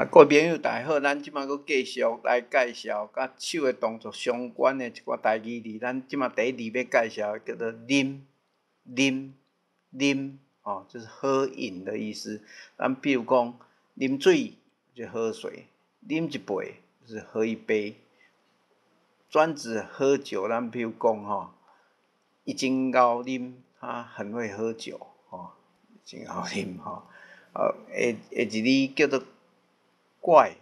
各位朋友大家好，咱即摆佫继续来介绍甲手的动作相关的一寡台语字。咱即摆第一字要介绍叫做啉，就是喝饮的意思。咱比如讲，啉水就是喝水，啉一杯就是喝一杯。专指喝酒，咱比如讲伊真枵啉，他很会喝酒真枵啉下一字叫做怪，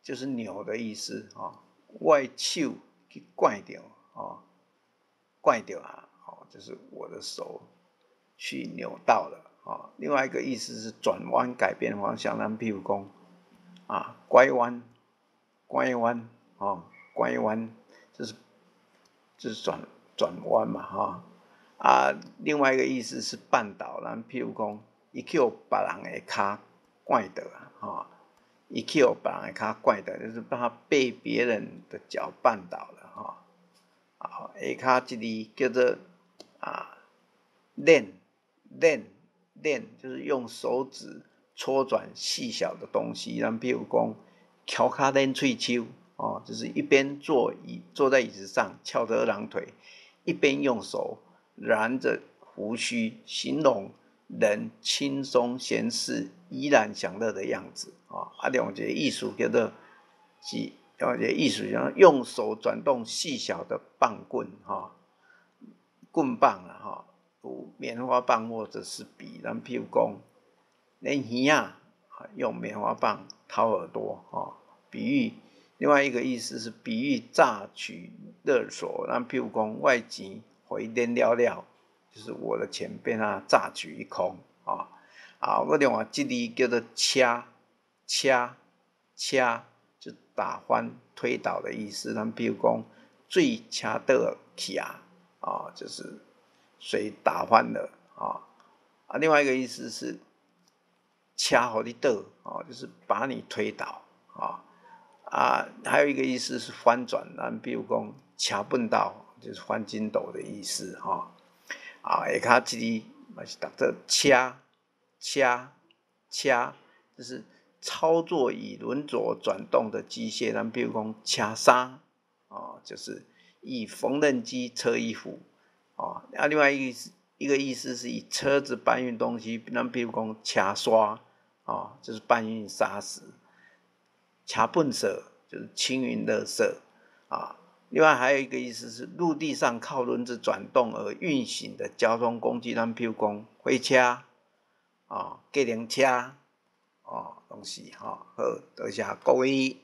就是扭的意思我的手去拐着就是我的手去扭到了另外一个意思是转弯改变方向，咱譬如讲拐弯就是转弯嘛另外一个意思是绊倒，咱譬如讲，伊去互别人的骹拐倒伊去互别人的骹拐倒，就是把他被别人的脚绊倒了下骹一字叫做捻，就是用手指搓转细小的东西，咱譬如讲，翘骹捻喙手就是一边坐在椅子上翘着二郎腿，一边用手染着胡须，形容人轻松闲适、怡然享乐的样子另外一个意思叫做用手转动细小的棒棍棍棒有棉花棒或者是笔，咱譬如讲，连耳用棉花棒掏耳朵比喻。另外一个意思是比喻榨取勒索，咱譬如讲，我的钱互伊捻了，就是我的钱被他榨取一空我另外一字叫做车，就打翻推倒的意思，咱譬如讲，水车倒去就是水打翻了另外一个意思是车互你倒就是把你推倒还有一个意思是翻转，咱比如讲车笨倒，就是翻筋斗的意思下骹一字嘛是读做车，就是操作以轮轴转动的机械，咱比如讲车衫就是以缝纫机车衣服另外一个意思是以车子搬运东西，咱比如讲车刷就是搬运砂石，车粪色就是清运垃圾另外还有一个意思是陆地上靠轮子转动而运行的交通工具，咱譬如讲火车计程车拢是好，多谢各位。